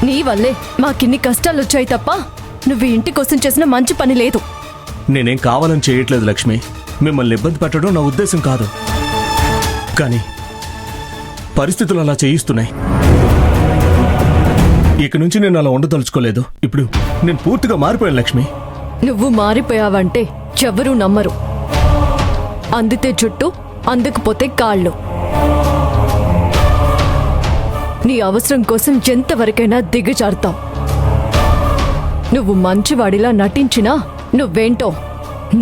నీ వల్లే మాకిన్ని కష్టాలు వచ్చాయి తప్ప నువ్వు ఇంటి కోసం చేసిన మంచి పని లేదు. నేనేం కావాలని చేయట్లేదు లక్ష్మి. మిమ్మల్ని ఇబ్బంది పెట్టడం నా ఉద్దేశం కాదు. కానీ పరిస్థితులు అలా చేయిస్తున్నాయి. ఇక నుంచి నేను అలా ఉండదలుచుకోలేదు. ఇప్పుడు నేను పూర్తిగా మారిపోయాను లక్ష్మి. నువ్వు మారిపోయావంటే ఎవరూ నమ్మరు. అందితే చుట్టూ, అందకపోతే కాళ్ళు. నీ అవసరం కోసం ఎంతవరకైనా దిగజారుతావు. నువ్వు మంచివాడిలా నటించినా నువ్వేంటో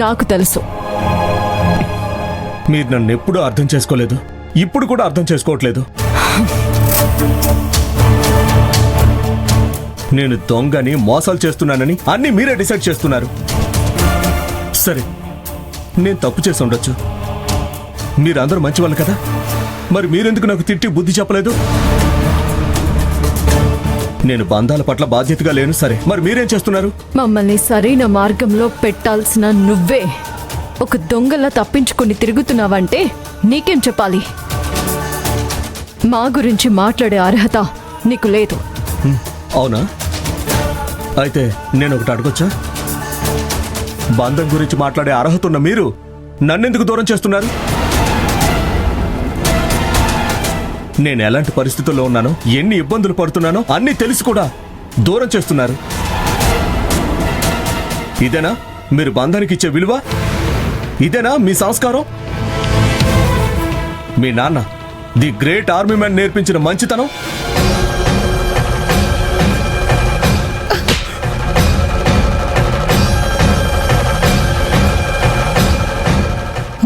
నాకు తెలుసు. మీరు నన్ను ఎప్పుడూ అర్థం చేసుకోలేదు, ఇప్పుడు కూడా అర్థం చేసుకోవట్లేదు. నేను దొంగని, మోసాలు చేస్తున్నానని అన్నీ మీరే డిసైడ్ చేస్తున్నారు. సరే, నేను తప్పు చేసి ఉండొచ్చు. మీరందరూ మంచివాళ్ళు కదా, మరి మీరెందుకు నాకు తిట్టి బుద్ధి చెప్పలేదు? నేను బంధాల పట్ల బాధ్యతగా లేను. సరే, మరి మీరేం చేస్తున్నారు? మమ్మల్ని సరైన మార్గంలో పెట్టాల్సిన నువ్వే ఒక దొంగలా తప్పించుకుని తిరుగుతున్నావంటే నీకేం చెప్పాలి? మా గురించి మాట్లాడే అర్హత నీకు లేదు. అవునా? అయితే నేను ఒకటి అడగొచ్చా? బంధం గురించి మాట్లాడే అర్హత ఉన్న మీరు నన్నెందుకు దూరం చేస్తున్నారు? నేను ఎలాంటి పరిస్థితుల్లో ఉన్నానో, ఎన్ని ఇబ్బందులు పడుతున్నానో అన్నీ తెలిసి కూడా దూరం చేస్తున్నారు. ఇదేనా మీరు బంధానికి ఇచ్చే విలువ? ఇదేనా మీ సంస్కారం? మీ నాన్న ది గ్రేట్ ఆర్మీ మ్యాన్ నేర్పించిన మంచితనం?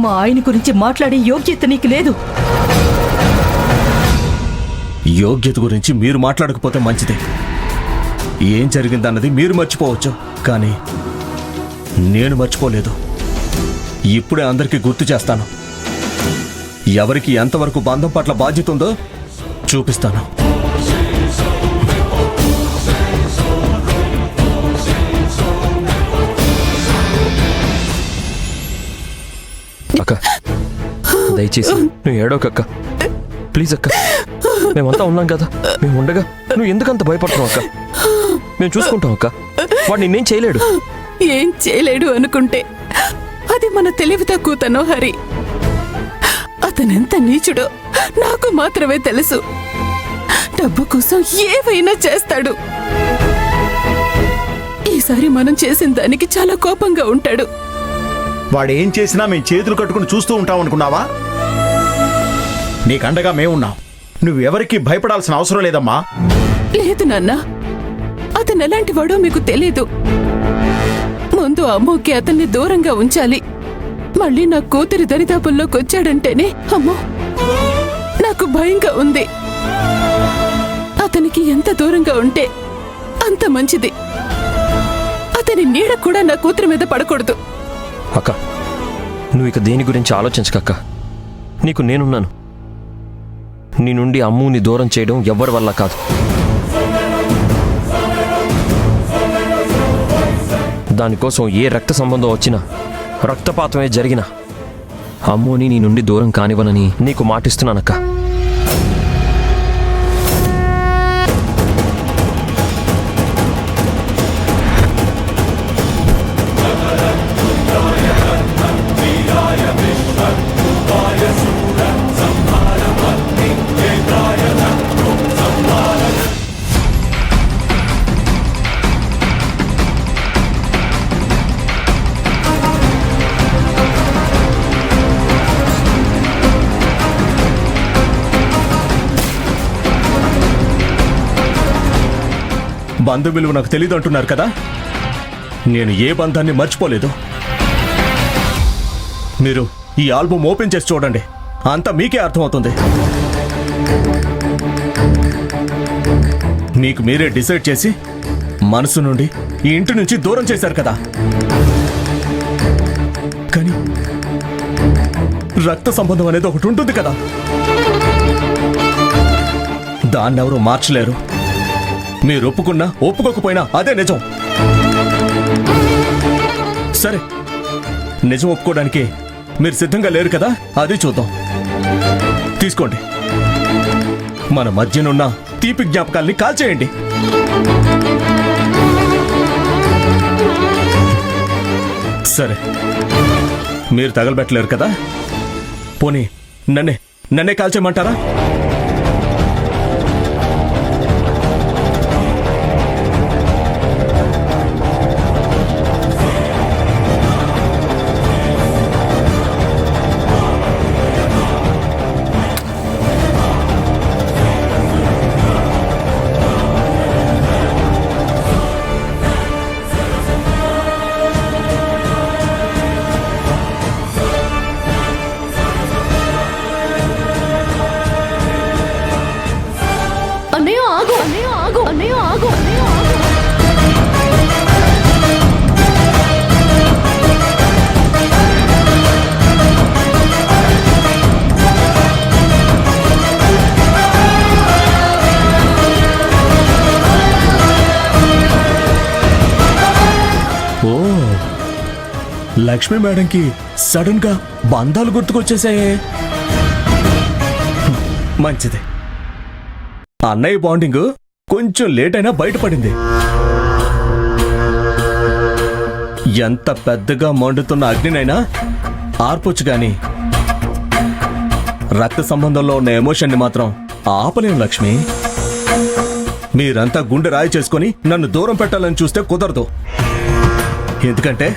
మా ఆయన గురించి మాట్లాడే యోగ్యత నీకు లేదు. యోగ్యత గురించి మీరు మాట్లాడకపోతే మంచిదే. ఏం జరిగిందన్నది మీరు మర్చిపోవచ్చు, కానీ నేను మర్చిపోలేదు. ఇప్పుడే అందరికీ గుర్తు చేస్తాను. ఎవరికి ఎంతవరకు బంధం పట్ల బాధ్యత ఉందో చూపిస్తాను. అక్క, దయచేసి నువ్వు ఏడోకక్క, ప్లీజ్ అక్క. మేమంతా ఉన్నాం కదా, మేము ఉండగా నువ్వు ఎందుకంత భయపడుతున్నావు అక్క? మేము చూసుకుంటాం అక్క. వాడు నిన్నేం చేయలేడు. ఏం చేయలేడు అనుకుంటే అది మన తెలివి తక్కువతనో హరి. అతనెంత నీచుడో నాకు మాత్రమే తెలుసు. డబ్బు కోసం ఏవైనా చేస్తాడు. ఈసారి మనం చేసిన దానికి చాలా కోపంగా ఉంటాడు. వాడేం చేసినా మేము చేతులు కట్టుకుని చూస్తూ ఉంటాం అనుకున్నావా? నీకండగా మేమున్నాం. నువ్వెవరికి భయపడాల్సిన అవసరం లేదమ్మా. లేదు నాన్న, అతను ఎలాంటి వాడో మీకు తెలీదు. ముందు అమ్మోకి అతన్ని దూరంగా ఉంచాలి. మళ్ళీ నా కూతురి దరిదాపుల్లోకి వచ్చాడంటేనే అమ్మో నాకు భయంగా ఉంది. అతనికి ఎంత దూరంగా ఉంటే అంత మంచిది. అతని నీడ కూడా నా కూతురి మీద పడకూడదు. అక్క, నువ్వు ఇక దేని గురించి ఆలోచించకక్క. నీకు నేనున్నాను. నీ నుండి అమ్ముని దూరం చేయడం ఎవ్వరి వల్ల కాదు. దానికోసం ఏ రక్త సంబంధం వచ్చినా, రక్తపాతమే జరిగినా అమ్ముని నీ నుండి దూరం కానివ్వనని నీకు మాటిస్తున్నానక్క. బంధు విలువ నాకు తెలీదు అంటున్నారు కదా. నేను ఏ బంధాన్ని మర్చిపోలేదు. మీరు ఈ ఆల్బమ్ ఓపెన్ చేసి చూడండి, అంతా మీకే అర్థమవుతుంది. మీకు మీరే డిసైడ్ చేసి మనసు నుండి ఈ ఇంటి నుంచి దూరం చేశారు కదా. కానీ రక్త సంబంధం అనేది ఒకటి ఉంటుంది కదా, దాన్నెవరూ మార్చలేరు. మీరు ఒప్పుకున్నా ఒప్పుకోకపోయినా అదే నిజం. సరే, నిజం ఒప్పుకోవడానికి మీరు సిద్ధంగా లేరు కదా, అది చూద్దాం. తీసుకోండి, మన మధ్యనున్న తీపి జ్ఞాపకాల్ని కాల్చేయండి. సరే, మీరు తగలబెట్టలేరు కదా, పోనీ నన్నే కాల్చేయమంటారా? అన్నయ్య ఆగు, అన్నయ్య ఆగు, అన్నయ్య ఆగు, అన్నయ్య ఆగు. ఓ, లక్ష్మి మేడంకి సడన్ గా బంధాలు గుర్తుకొచ్చేసాయే. మంచిది, అన్నయ్య బాండింగ్ కొంచెం లేట్ అయినా బయటపడింది. ఎంత పెద్దగా మండుతున్న అగ్నినైనా ఆర్పొచ్చు గాని రక్త సంబంధంలో ఉన్న ఎమోషన్ని మాత్రం ఆపలేం లక్ష్మి. మీరంతా గుండె రాయి చేసుకుని నన్ను దూరం పెట్టాలని చూస్తే కుదరదు. ఎందుకంటే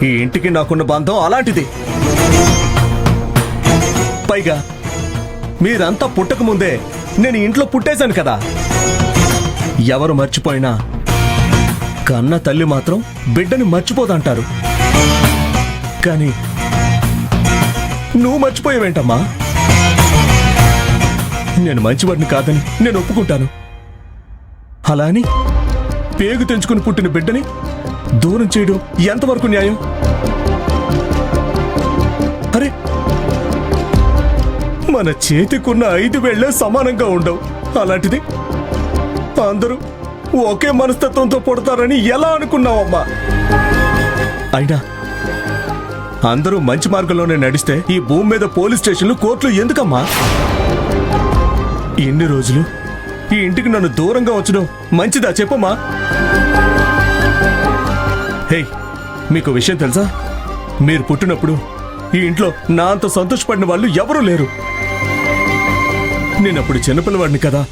ఈ ఇంటికి నాకున్న బంధం అలాంటిది. పైగా మీరంతా పుట్టక ముందే నేను ఇంట్లో పుట్టేశాను కదా. ఎవరు మర్చిపోయినా కన్న తల్లి మాత్రం బిడ్డని మర్చిపోదంటారు. కానీ నువ్వు మర్చిపోయావేంటమ్మా? నేను మంచివాడిని కాదని నేను ఒప్పుకుంటాను. అలా అని పేగు తెంచుకుని పుట్టిన బిడ్డని దూరం చేయడం ఎంతవరకు న్యాయం? అరే, మన చేతికున్న 5 వేళ్లే సమానంగా ఉండవు. అలాంటిది అందరూ ఒకే మనస్తత్వంతో పుడతారని ఎలా అనుకున్నావమ్మా? అయినా అందరూ మంచి మార్గంలోనే నడిస్తే ఈ భూమి మీద పోలీస్ స్టేషన్లు, కోర్టులు ఎందుకమ్మా? ఇన్ని రోజులు ఈ ఇంటికి నన్ను దూరంగా ఉంచడం మంచిదా చెప్పమ్మా? హే, మీకు విషయం తెలుసా? మీరు పుట్టినప్పుడు ఈ ఇంట్లో నా అంత సంతోషపడిన వాళ్ళు ఎవరూ లేరు. నేనప్పుడు చిన్నపిల్లవాడిని కదా.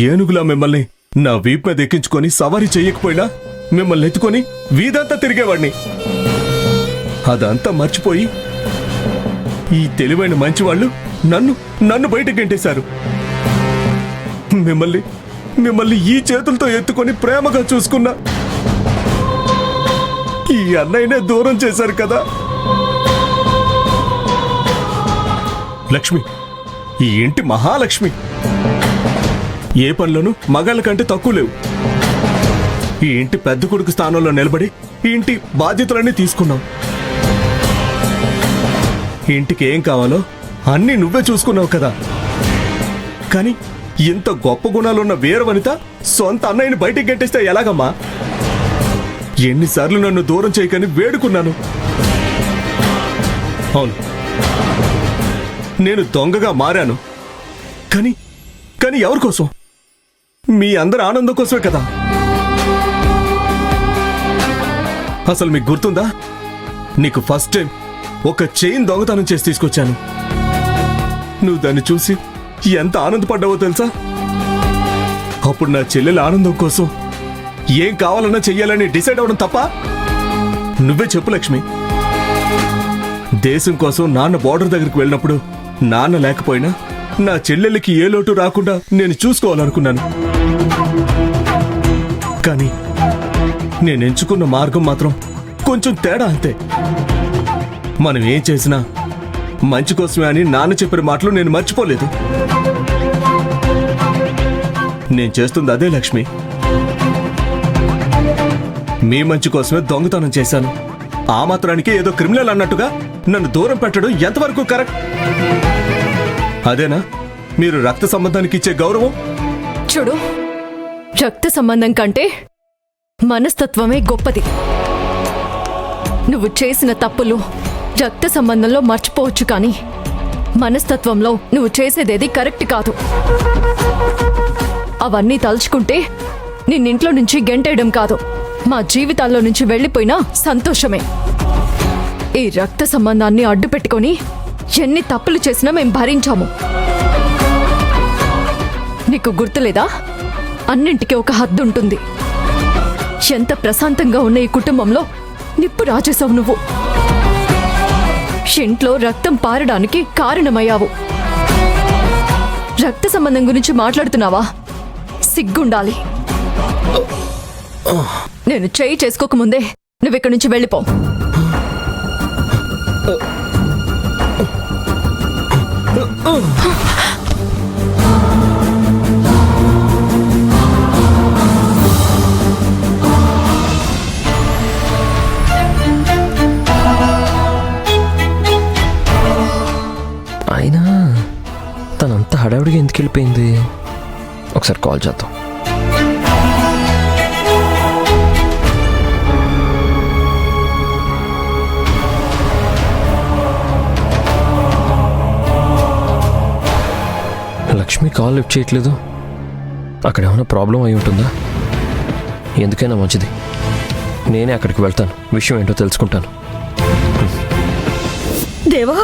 ఏనుగులా మిమ్మల్ని నా వీపు మీద ఎక్కించుకొని సవారీ చెయ్యకపోయినా మిమ్మల్ని ఎత్తుకొని వీధంతా తిరిగేవాడిని. అదంతా మర్చిపోయి ఈ తెలివైన మంచివాళ్ళు నన్ను బయటకు గెంటేశారు. మిమ్మల్ని ఈ చేతులతో ఎత్తుకొని ప్రేమగా చూసుకున్నా ఈ అన్నయ్యనే దూరం చేశారు కదా. లక్ష్మి ఈ ఇంటి మహాలక్ష్మి. ఏ పనిలోనూ మగాళ్ళ కంటే తక్కువ లేవు. ఈ ఇంటి పెద్ద కొడుకు స్థానంలో నిలబడి ఈ ఇంటి బాధ్యతలన్నీ తీసుకున్నావు. ఈ ఇంటికి ఏం కావాలో అన్నీ నువ్వే చూసుకున్నావు కదా. కానీ ఇంత గొప్ప గుణాలున్న వీర వనిత సొంత అన్నయ్యని బయటికి గెంటేస్తే ఎలాగమ్మా? ఎన్నిసార్లు నన్ను దూరం చేయకని వేడుకున్నాను. అవును, నేను దొంగగా మారాను. కానీ ఎవరి కోసం? మీ అందరి ఆనందం కోసమే కదా. అసలు మీకు గుర్తుందా? నీకు ఫస్ట్ టైం ఒక చైన్ దొంగతనం చేసి తీసుకొచ్చాను. నువ్వు దాన్ని చూసి ఎంత ఆనందపడ్డావో తెలుసా? అప్పుడు నా చెల్లెల ఆనందం కోసం ఏం కావాలన్నా చెయ్యాలని డిసైడ్ అవ్వడం తప్ప? నువ్వే చెప్పు లక్ష్మి. దేశం కోసం నాన్న బోర్డర్ దగ్గరికి వెళ్ళినప్పుడు నాన్న లేకపోయినా నా చెల్లెళ్ళకి ఏ లోటు రాకుండా నేను చూసుకోవాలనుకున్నాను. కానీ నేను ఎంచుకున్న మార్గం మాత్రం కొంచెం తేడా అంతే. మనం ఏం చేసినా మంచి కోసమే అని నాన్న చెప్పిన మాటలు నేను మర్చిపోలేదు. నేను చేస్తుంది అదే లక్ష్మి. మీ మంచి కోసమే దొంగతనం చేశాను. ఆ మాత్రానికి ఏదో క్రిమినల్ అన్నట్టుగా నన్ను దూరం పెట్టడం ఎంతవరకు కరెక్ట్? అదేనా మీరు రక్త సంబంధానికి ఇచ్చే గౌరవం? చూడు, రక్త సంబంధం కంటే మనస్తత్వమే గొప్పది. నువ్వు చేసిన తప్పులు రక్త సంబంధంలో మర్చిపోవచ్చు, కానీ మనస్తత్వంలో నువ్వు చేసేదేది కరెక్ట్ కాదు. అవన్నీ తలుచుకుంటే నిన్నింట్లో నుంచి గెంటేయడం కాదు, మా జీవితాల్లో నుంచి వెళ్ళిపోయినా సంతోషమే. ఈ రక్త సంబంధాన్ని అడ్డు పెట్టుకొని ఎన్ని తప్పులు చేసినా మేం భరించాము. నీకు గుర్తులేదా? అన్నింటికీ ఒక హద్దు ఉంటుంది. ఎంత ప్రశాంతంగా ఉన్న ఈ కుటుంబంలో నిప్పు రాజేశావు నువ్వు. ఇంట్లో రక్తం పారడానికి కారణమయ్యావు. రక్త సంబంధం గురించి మాట్లాడుతున్నావా? సిగ్గుండాలి. నేను చేయి చేసుకోకముందే నువ్విక్కడి నుంచి వెళ్ళిపో. అయినా తనంత హడావిడిగా ఎందుకు వెళ్ళిపోయింది? ఒకసారి కాల్ చేద్దాం. లక్ష్మి కాల్ లిఫ్ట్ చేయట్లేదు. అక్కడ ఏమైనా ప్రాబ్లం అయి ఉంటుందా? ఎందుకైనా మంచిది, నేనే అక్కడికి వెళ్తాను, విషయం ఏంటో తెలుసుకుంటాను. దేవా,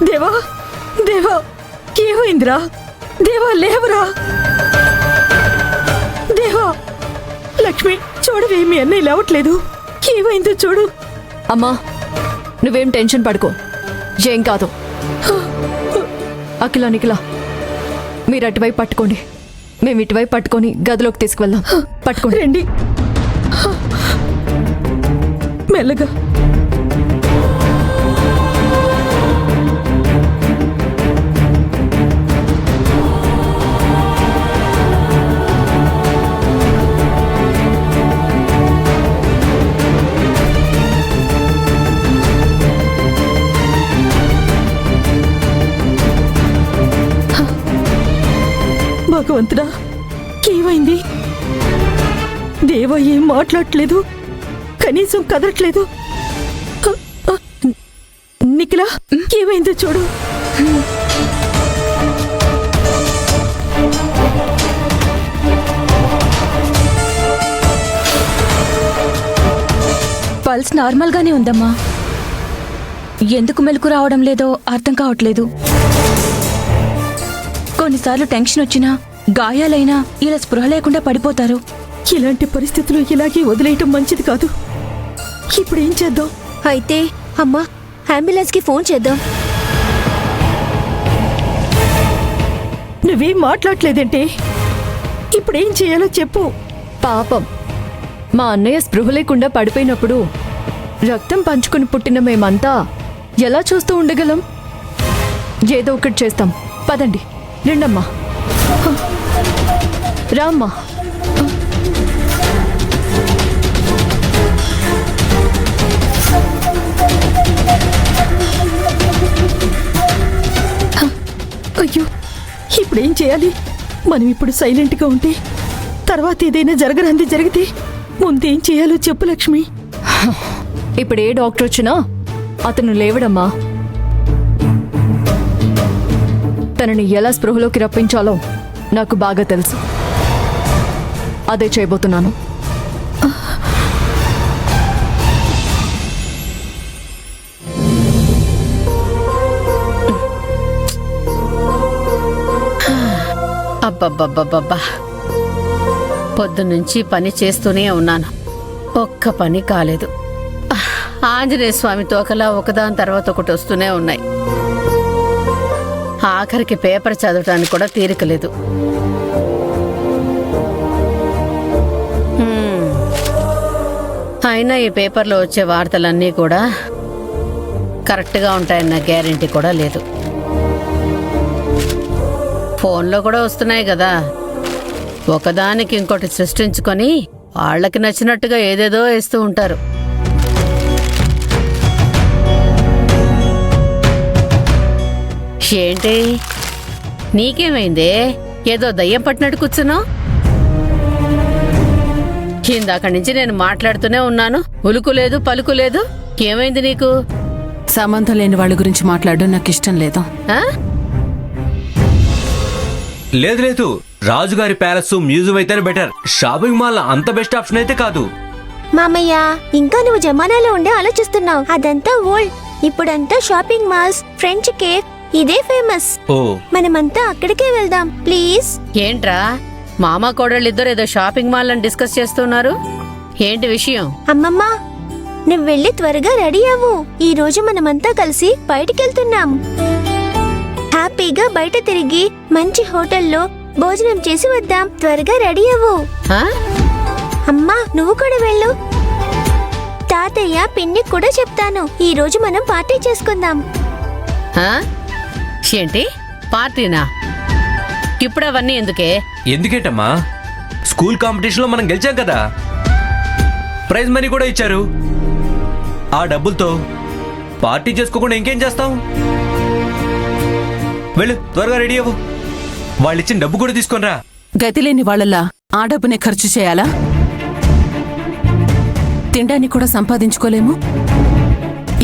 దేవా, దేవా, ఏమైందిరా? దేవా, లేవరా? దేవా, లక్ష్మి చూడవే, మీ అన్నయ్య లేవట్లేదు. ఏమైందో చూడు. అమ్మా, నువ్వేం టెన్షన్ పడుకో, ఏం కాదు. అఖిల, నిఖిల, మీరు అటువైపు పట్టుకోండి, మేము ఇటువైపు పట్టుకొని గదిలోకి తీసుకువెళ్దాం. పట్టుకోండి. రండి మెల్లగా. భగవంతుడా, ఏమైంది? దేవా ఏం మాట్లాడట్లేదు, కనీసం కదలట్లేదు. నిఖిల, ఏమైందో చూడు. పల్స్ నార్మల్ గానే ఉందమ్మా. ఎందుకు మెలకు రావడం లేదో అర్థం కావట్లేదు. కొన్నిసార్లు టెన్షన్ వచ్చినా, గాయాలైనా ఇలా స్పృహ లేకుండా పడిపోతారు. ఇలాంటి పరిస్థితులు ఇలాగే వదిలేయటం మంచిది కాదు. ఇప్పుడు ఏం చేద్దాం? అయితే అమ్మా, అంబులెన్స్ కి ఫోన్ చేద్దాం. నువ్వేం మాట్లాడలేదంటే ఇప్పుడేం చేయాలో చెప్పు. పాపం, మా అన్నయ్య స్పృహ లేకుండా పడిపోయినప్పుడు రక్తం పంచుకుని పుట్టిన మేమంతా ఎలా చూస్తూ ఉండగలం? ఏదో ఒకటి చేస్తాం. పదండి, రండమ్మా, రామ్మా. అయ్యో, ఇప్పుడేం చేయాలి? మనం ఇప్పుడు సైలెంట్గా ఉంటే తర్వాత ఏదైనా జరగనంది జరిగితే ముందేం చేయాలో చెప్పు లక్ష్మి. ఇప్పుడు ఏ డాక్టర్ వచ్చినా అతను లేవడమ్మా. తనని ఎలా స్పృహలోకి రప్పించాలో నాకు బాగా తెలుసు. అదే చేయబోతున్నాను. అబ్బబ్బబ్బబ్బబ్బా, పొద్దునుంచి పని చేస్తూనే ఉన్నాను, ఒక్క పని కాలేదు. ఆంజనేయ స్వామి తోకలా ఒకదాని తర్వాత ఒకటి వస్తూనే ఉన్నాయి. ఆఖరికి పేపర్ చదవటానికి కూడా తీరికలేదు. అయినా ఈ పేపర్లో వచ్చే వార్తలన్నీ కూడా కరెక్ట్గా ఉంటాయన్న గ్యారెంటీ కూడా లేదు. ఫోన్లో కూడా వస్తున్నాయి కదా, ఒకదానికి ఇంకోటి సృష్టించుకొని వాళ్ళకి నచ్చినట్టుగా ఏదేదో వేస్తూ ఉంటారు. ఏంటి, నీకేమైందే? ఏదో దయ్యం పట్టినట్టు కూర్చున్నావు. ఇందాక నుంచి నేను మాట్లాడుతూనే ఉన్నాను, ఉలుకు లేదు పలుకు లేదు. ఏమైంది నీకు? సంబంధం లేని వాళ్ళ గురించి మాట్లాడడం నాకు ఇష్టం లేదు. ఆ? లేదు లేదు, రాజుగారి ప్యాలెస్ మ్యూజియం అయితేనే బెటర్. షాపింగ్ మాల్ అంత బెస్ట్ ఆప్షన్ అయితే కాదు. మామయ్య ఇంకా నువ్వు జమానాలో ఉండే ఆలోచిస్తున్నావు. అదంతా ఓల్డ్. ఇప్పుడంతా షాపింగ్ మాల్స్, ఫ్రెంచ్ కేఫ్ ఇదే ఫేమస్. ఓ మనమంతా అక్కడికే వెళ్దాం ప్లీజ్. ఏంట్రా మామ కోడళ్ళిద్దరు ఏదో షాపింగ్ మాల్ అని డిస్కస్ చేస్తున్నారు? ఏంటి విషయం? అమ్మమ్మ నువ్వు వెళ్ళి త్వరగా రెడీ అవ్వు. ఈ రోజు మనమంతా కలిసి బయటికెళ్తున్నాం. హ్యాపీగా బయట తిరిగి మంచి హోటల్లో భోజనం చేసి వద్దాం. త్వరగా రెడీ అవ్వు. ఆ? అమ్మా నువ్వు కూడా వెళ్ళు. తాతయ్య పిన్నికి కూడా చెప్తాను. ఈ రోజు మనం పార్టీ చేసుకుందాం. ఆ? ఏంటి పార్టీనా? ఇప్పుడు అవన్నీ ఎందుకే? ఎందుకేటమ్మా, స్కూల్ కాంపిటీషన్ లో మనం గెలిచాం కదా, ప్రైజ్ మనీ కూడా ఇచ్చారు. ఆ డబ్బులతో పార్టీ చేసుకోకుండా ఇంకేం చేస్తాం? వెళ్ళు త్వరగా రెడీ అవ్వు. వాళ్ళు ఇచ్చిన డబ్బు కూడా తీసుకొనిరా. గతి లేని వాళ్ళలా ఆ డబ్బునే ఖర్చు చేయాలా? తినడానికి కూడా సంపాదించుకోలేము.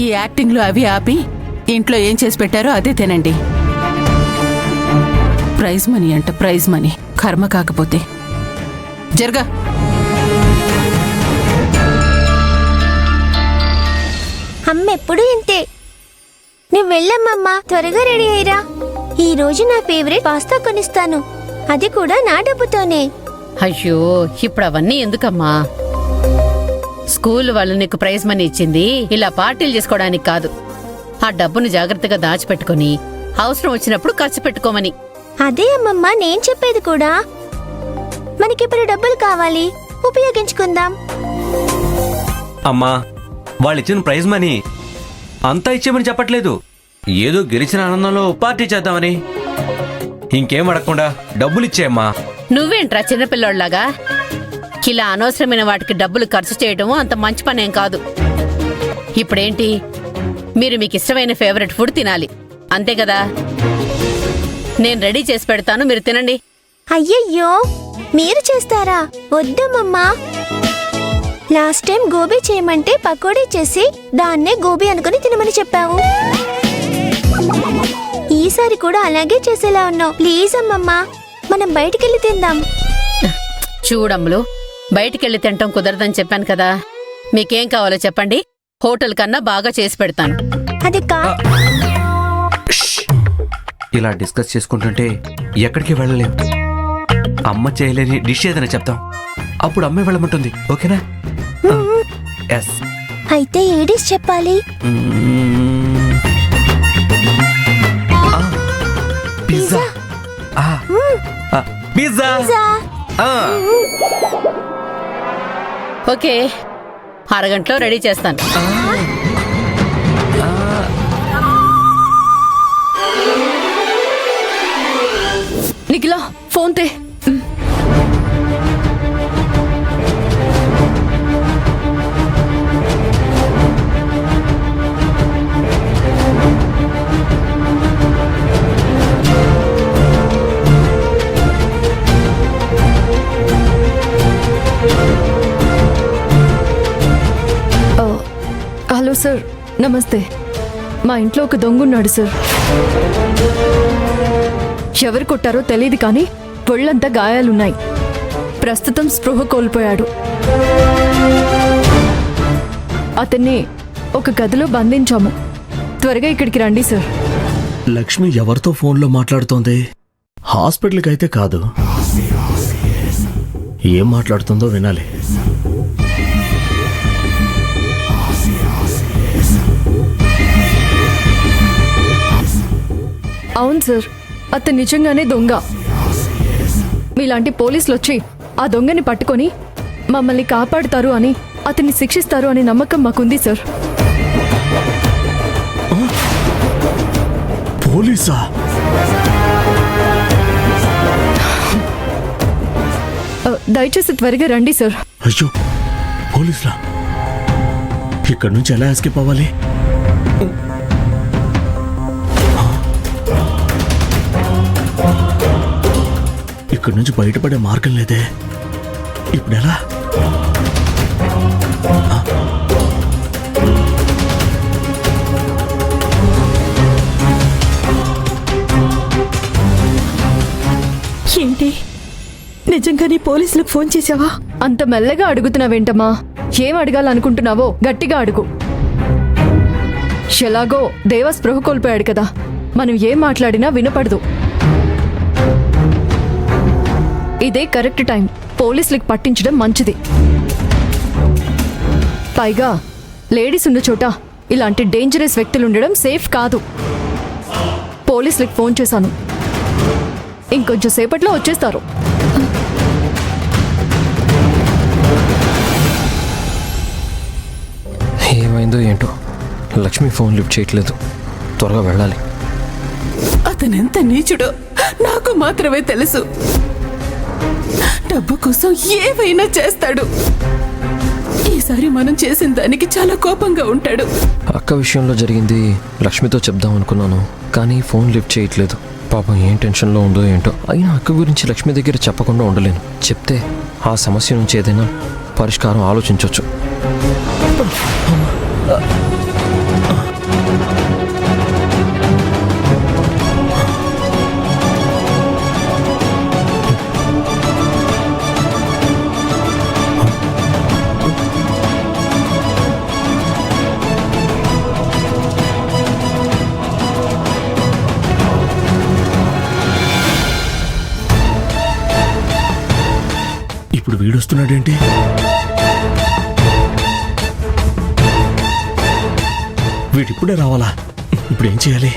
ఈ యాక్టింగ్లు అవి ఆపి ఇంట్లో ఏం చేసి పెట్టారో అదే తినండి. ప్రైజ్ మనీ అంట, ప్రైజ్ మనీ. కర్మ కాకపోతే జరగా. అమ్మ ఎప్పుడు ఇంతే. నువ్వు వెళ్ళమ్మమ్మా, త్వరగా రెడీ అయ్యిరా. ఈ రోజు నా ఫేవరెట్ పాస్తా కొనిస్తాను, అది కూడా నా డబ్బుతోనే. అయ్యో ఇప్పుడు అవన్నీ ఎందుకమ్మా? స్కూల్ వాళ్ళు నీకు ప్రైజ్ మనీ ఇచ్చింది ఇలా పార్టీలు చేసుకోవడానికి కాదు. ఆ డబ్బును జాగ్రత్తగా దాచిపెట్టుకుని అవసరం వచ్చినప్పుడు ఖర్చు పెట్టుకోమని. అదే అమ్మమ్మ నేను చెప్పేది కూడా. మనకిప్పుడు డబ్బులు కావాలి, ఉపయోగించుకుందాం. అమ్మా వాళ్ళు ఇచ్చిన ప్రైజ్ మనీ అంతా ఇచ్చేమని చెప్పట్లేదు. ఏదో గెలిచిన ఆనందంలో పార్టీ చేద్దామని. ఇంకేం అడగకుండా డబ్బులు ఇచ్చేయమ్మా. నువ్వేంట్రా చిన్నపిల్లోడ్లాగా? ఇలా అనవసరమైన వాటికి డబ్బులు ఖర్చు చేయడం అంత మంచి పనేం కాదు. ఇప్పుడేంటి, మీరు మీకు ఇష్టమైన ఫేవరెట్ ఫుడ్ తినాలి అంతే కదా? నేను రెడీ చేసి పెడతాను, మీరు తినండి. అయ్యయ్యో మీరు చేస్తారా? వద్దమ్మమ్మా. లాస్ట్ టైం గోబీ చేయమంటే పకోడీ చేసి దాన్నే గోబీ అనుకుని తినమని చెప్పావు. ఈసారి కూడా అలాగే చేసేలా ఉన్నావు. ప్లీజ్ అమ్మమ్మా, మనం బయటికెళ్ళి తిందాం. చూడమ్ములు, బయటికెళ్ళి తింటాం కుదరదని చెప్పాను కదా. మీకేం కావాలో చెప్పండి, హోటల్ కన్నా బాగా చేసి పెడతాను. అది ఇలా డిస్కస్ చేసుకుంటుంటే ఎక్కడికి వెళ్ళలేం. అమ్మ చేయలేని డిష్ ఏదైనా చెప్తాం, అప్పుడు అమ్మే వెళ్ళమంటుంది. ఓకేనా? ఎస్. అయితే ఏ డిష్ చెప్పాలి? పిజ్జా. పిజ్జా. ఓకే, అరగంటలో రెడీ చేస్తాను. నిఖిలా ఫోన్ తే. హలో సార్, నమస్తే. మా ఇంట్లో ఒక దొంగ ఉన్నాడు సార్. ఎవరు కొట్టారో తెలియదు కానీ ఒళ్ళంతా గాయాలున్నాయి. ప్రస్తుతం స్పృహ కోల్పోయాడు. అతన్ని ఒక గదిలో బంధించాము. త్వరగా ఇక్కడికి రండి సార్. లక్ష్మి ఎవరితో ఫోన్లో మాట్లాడుతోంది? హాస్పిటల్కి అయితే కాదు. ఏం మాట్లాడుతుందో వినాలి. అవును సార్, అతను నిజంగానే దొంగ. మీలాంటి పోలీసులు వచ్చి ఆ దొంగని పట్టుకొని మమ్మల్ని కాపాడుతారు అని, అతన్ని శిక్షిస్తారు అనే నమ్మకం మాకుంది సార్. పోలీసా? దయచేసి త్వరగా రండి సార్. అయ్యో పోలీసులా? ఇక్కడి నుంచి ఎలా ఎస్కేప్ అవ్వాలి? ఇక్కడి నుంచి బయటపడే మార్గం లేదే. ఇప్పుడు ఎలా? ఏంటి నిజంగానే పోలీసులకు ఫోన్ చేసావా? అంత మెల్లగా అడుగుతున్నావేంటమ్మా? ఏం అడగాలనుకుంటున్నావో గట్టిగా అడుగు. ఎలాగో దేవ స్పృహ కోల్పోయాడు కదా, మనం ఏం మాట్లాడినా వినపడదు. ఇదే కరెక్ట్ టైం పోలీసులకు పట్టించడం మంచిది. పైగా లేడీస్ ఉన్న చోట ఇలాంటి డేంజరస్ వ్యక్తులు ఉండడం సేఫ్ కాదు. పోలీసులకు ఫోన్ చేశాను, ఇంకొంచెం సేపట్లో వచ్చేస్తారు. ఏమైందో ఏంటో, లక్ష్మి ఫోన్ లిఫ్ట్ చేయట్లేదు. త్వరగా వెళ్ళాలి. అతనెంత నీచుడో నాకు మాత్రమే తెలుసు. డబ్బు కోసం ఏవైనా చేస్తాడు. ఈసారి మనం చేసిన దానికి చాలా కోపంగా ఉంటాడు. అక్క విషయంలో జరిగింది లక్ష్మితో చెప్దాం అనుకున్నాను, కానీ ఫోన్ లిఫ్ట్ చేయట్లేదు. పాపం ఏం టెన్షన్లో ఉందో ఏంటో. అయినా అక్క గురించి లక్ష్మి దగ్గర చెప్పకుండా ఉండలేను. చెప్తే ఆ సమస్య నుంచి ఏదైనా పరిష్కారం ఆలోచించవచ్చు. ఇప్పుడు వీడొస్తున్నాడేంటి? వీడిప్పుడే రావాలా? ఇప్పుడు ఏం చేయాలి?